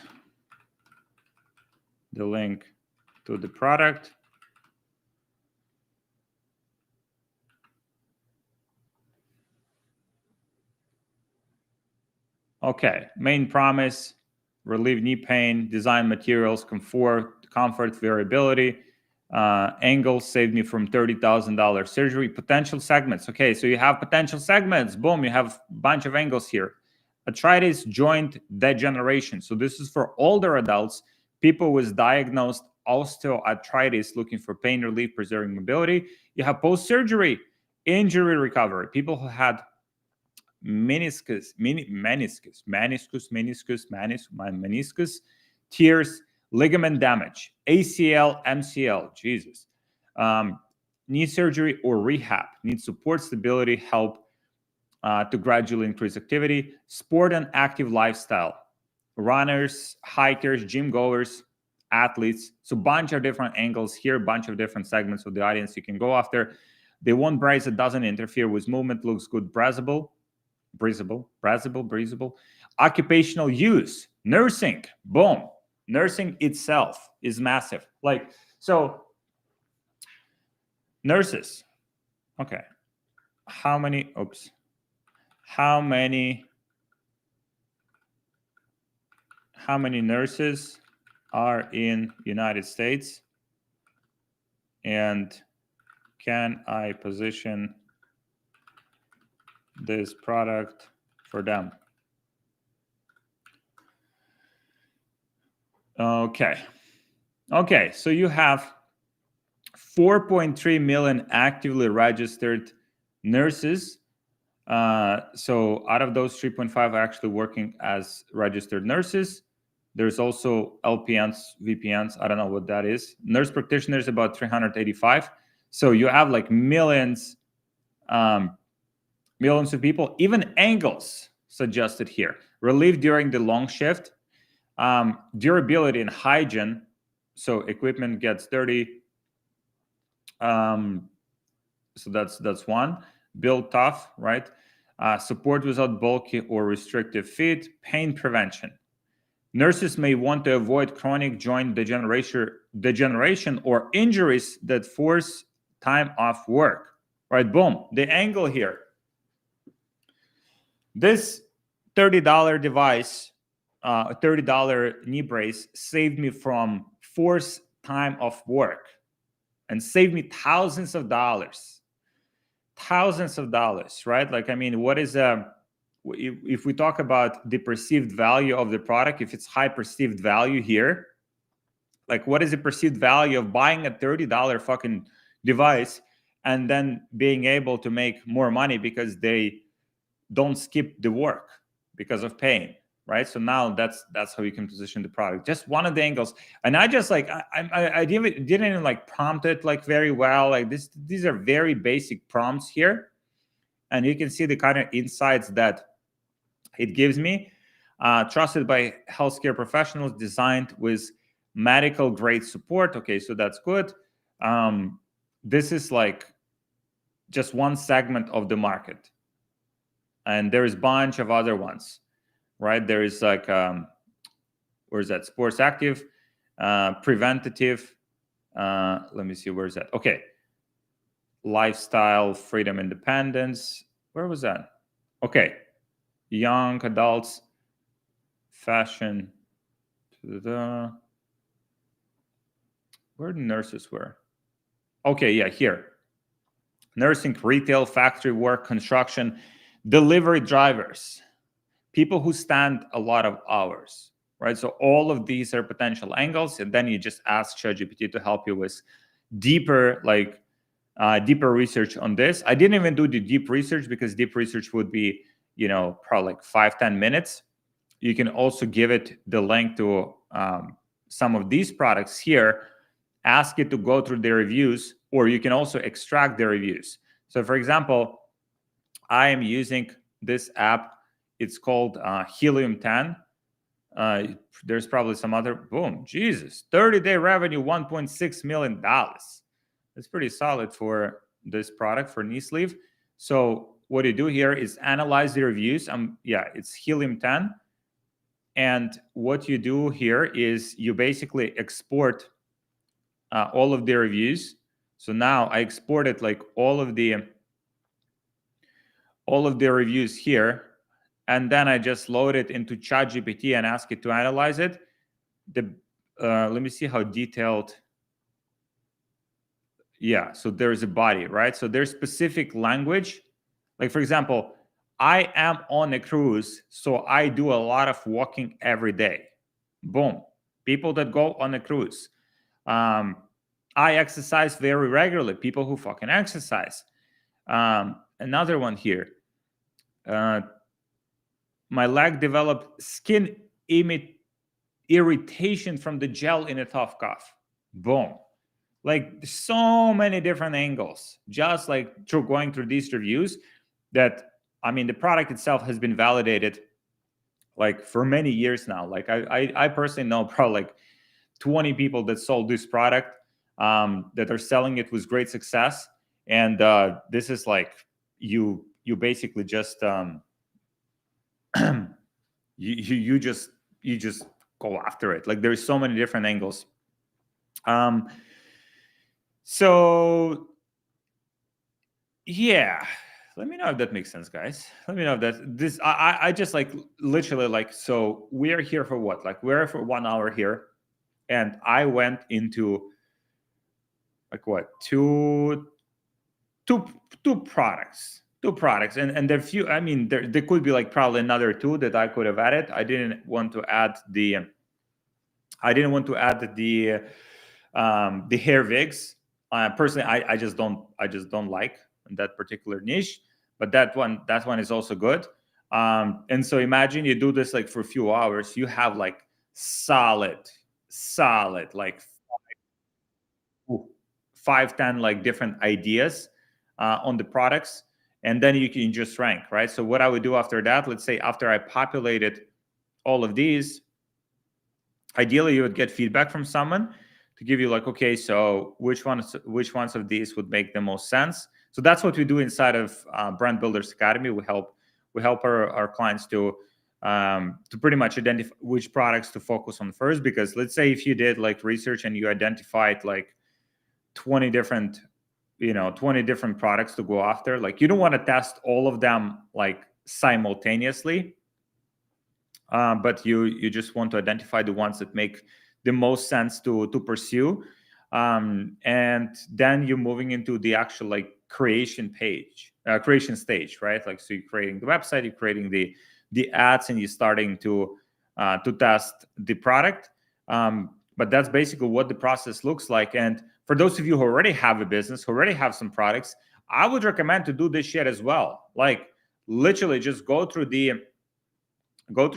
the link to the product. Okay, main promise: relieve knee pain, design materials, comfort, variability. Angle saved me from $30,000 surgery. Potential segments. Okay, so you have potential segments. Boom, you have a bunch of angles here. Arthritis, joint degeneration. So this is for older adults, people with diagnosed osteoarthritis looking for pain relief, preserving mobility. You have post-surgery injury recovery. People who had meniscus, tears, ligament damage, ACL, MCL, Jesus. Knee surgery or rehab, need support, stability, help to gradually increase activity. Sport and active lifestyle, runners, hikers, gym goers, athletes. So bunch of different angles here, bunch of different segments of the audience you can go after. They want brace that doesn't interfere with movement, looks good, breathable. Occupational use, nursing, boom. Nursing itself is massive. Like, so nurses, okay. How many nurses are in United States, and can I position this product for them? Okay, so you have 4.3 million actively registered nurses. So out of those, 3.5 are actually working as registered nurses. There's also LPNs, VPNs. I don't know what that is. Nurse practitioners, about 385. So you have like millions of people. Even angles suggested here. Relief during the long shift. Durability and hygiene. So equipment gets dirty. So that's one. Build tough, right? Support without bulky or restrictive feet. Pain prevention. Nurses may want to avoid chronic joint degeneration or injuries that force time off work, right? Boom, the angle here. This $30 device, $30 knee brace saved me from forced time off work and saved me thousands of dollars, right? Like, I mean, what is if we talk about the perceived value of the product, if it's high perceived value here, like what is the perceived value of buying a $30 fucking device and then being able to make more money because they don't skip the work because of pain, right? So now that's how you can position the product. Just one of the angles. And I just like, I didn't even like prompt it like very well. Like these are very basic prompts here. And you can see the kind of insights that it gives me. Trusted by healthcare professionals, designed with medical grade support. Okay, so that's good. This is like just one segment of the market. And there is a bunch of other ones, right? There is like, where is that? Sports active, preventative. Let me see, where is that? Okay. Lifestyle, freedom, independence. Where was that? Okay. Young adults, fashion. Where the nurses were? Okay, yeah, here. Nursing, retail, factory work, construction, delivery drivers, people who stand a lot of hours, right? So all of these are potential angles, and then you just ask ChatGPT to help you with deeper, deeper research on this. I didn't even do the deep research because deep research would be, probably like 5-10 minutes. You can also give it the link to some of these products here, ask it to go through the reviews, or you can also extract the reviews. So for example, I am using this app. It's called Helium 10. There's probably some other, boom, Jesus, 30-day revenue, $1.6 million. That's pretty solid for this product, for knee sleeve. So what you do here is analyze the reviews. It's Helium 10. And what you do here is you basically export all of the reviews. So now I exported like all of the reviews here, and then I just load it into ChatGPT and ask it to analyze it. Let me see how detailed. Yeah, so there's a body, right? So there's specific language. Like for example, I am on a cruise, so I do a lot of walking every day. Boom. People that go on a cruise. I exercise very regularly. People who fucking exercise. Another one here. My leg developed skin irritation from the gel in a tough cough. Boom. Like so many different angles, just like through going through these reviews that, the product itself has been validated like for many years now. Like I personally know probably like 20 people that sold this product that are selling it with great success. And this is like, you basically just, you just go after it. Like there's so many different angles. So yeah, let me know if that makes sense, guys. Let me know if that this I just like literally like, so we're here for what? Like we're for 1 hour here, and I went into like what, two products, and there few. There could be like probably another two that I could have added. I didn't want to add the hair wigs. Personally, I just don't like that particular niche, but that one is also good. And so imagine you do this like for a few hours, you have like solid like 5-10 like different ideas on the products, and then you can just rank, right? So what I would do after that, let's say after I populated all of these, ideally you would get feedback from someone to give you like, okay, so which ones of these would make the most sense. So that's what we do inside of Brand Builders Academy. We help our clients to pretty much identify which products to focus on first. Because let's say if you did like research and you identified like 20 different products to go after, like you don't want to test all of them like simultaneously, but you just want to identify the ones that make the most sense to pursue, and then you're moving into the actual like creation stage, right? Like, so you're creating the website, you're creating the ads, and you're starting to test the product. But that's basically what the process looks like. And for those of you who already have a business, who already have some products, I would recommend to do this shit as well. Like literally just go through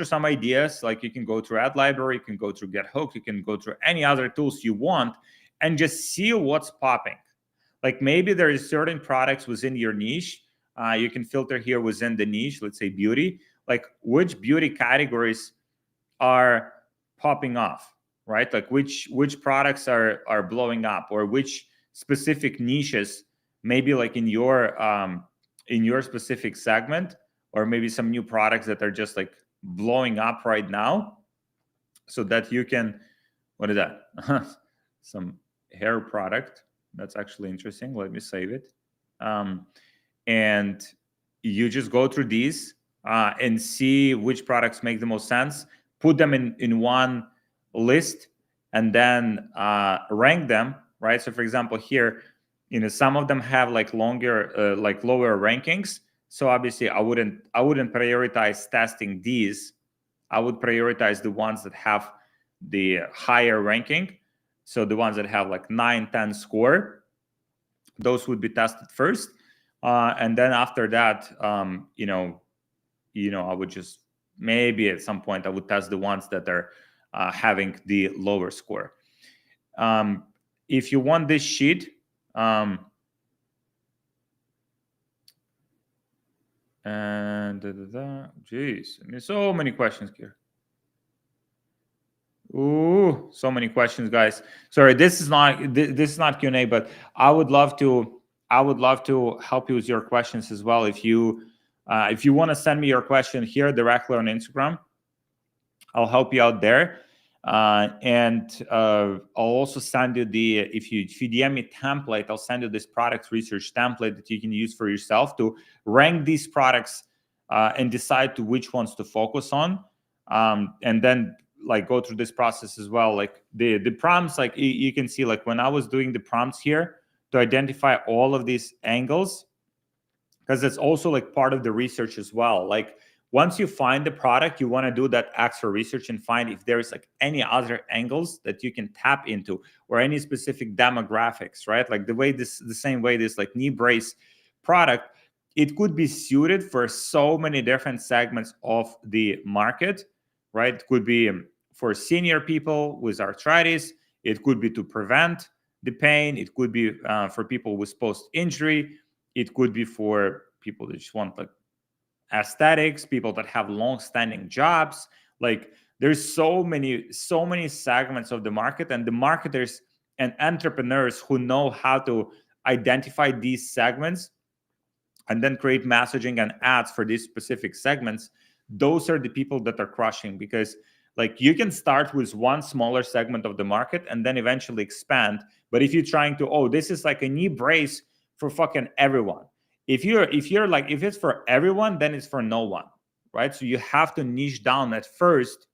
some ideas. Like you can go through Ad Library, you can go through GetHook, you can go through any other tools you want, and just see what's popping. Like maybe there is certain products within your niche. You can filter here within the niche, let's say beauty, like which beauty categories are popping off, right? Like which products are blowing up, or which specific niches, maybe like in your specific segment, or maybe some new products that are just like blowing up right now, so that you can, what is that? Some hair product that's actually interesting. Let me save it. And you just go through these and see which products make the most sense, put them in one list, and then rank them, right? So for example, here, some of them have like longer, like lower rankings. So obviously I wouldn't prioritize testing these. I would prioritize the ones that have the higher ranking. So the ones that have like 9, 10 score, those would be tested first. And then after that, I would just, maybe at some point I would test the ones that are having the lower score. If you want this sheet, and geez, I mean, so many questions here. Ooh, so many questions, guys. Sorry, this is not Q&A, but I would love to help you with your questions as well. If you want to send me your question here directly on Instagram, I'll help you out there. And I'll also send you if you DM me template, I'll send you this product research template that you can use for yourself to rank these products and decide to which ones to focus on. And then like go through this process as well. Like the prompts, like you can see, like when I was doing the prompts here to identify all of these angles, because it's also like part of the research as well. Like once you find the product, you want to do that extra research and find if there's like any other angles that you can tap into or any specific demographics, right? Like the same way this like knee brace product, it could be suited for so many different segments of the market, right? It could be for senior people with arthritis. It could be to prevent the pain. It could be for people with post-injury. It could be for people that just want like aesthetics, people that have long-standing jobs. Like there's so many segments of the market, and the marketers and entrepreneurs who know how to identify these segments and then create messaging and ads for these specific segments. Those are the people that are crushing, because like you can start with one smaller segment of the market and then eventually expand. But if you're trying to, oh, this is like a knee brace for fucking everyone, if it's for everyone, then it's for no one, right? So you have to niche down at first,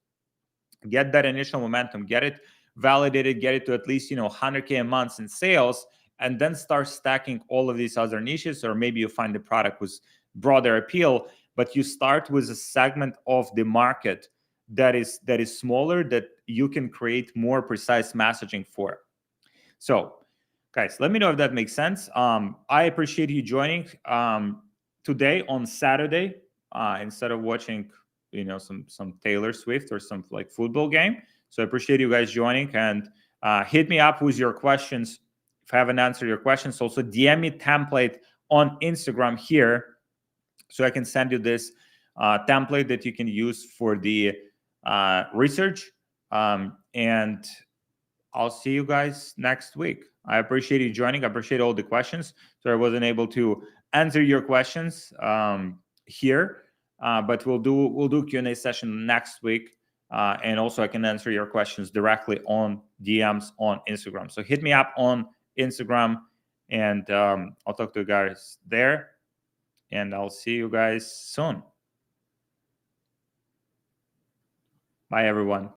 get that initial momentum, get it validated, get it to at least 100K a month in sales, and then start stacking all of these other niches. Or maybe you find the product with broader appeal, but you start with a segment of the market that is smaller, that you can create more precise messaging for. So guys, let me know if that makes sense. I appreciate you joining today on Saturday instead of watching some Taylor Swift or some like football game. So I appreciate you guys joining, and hit me up with your questions if I haven't answered your questions. Also DM me template on Instagram here, so I can send you this template that you can use for the research. And I'll see you guys next week. I appreciate you joining. I appreciate all the questions. So I wasn't able to answer your questions here, but we'll do Q&A session next week, and also I can answer your questions directly on DMs on Instagram. So hit me up on Instagram, and I'll talk to you guys there, and I'll see you guys soon. Bye, everyone.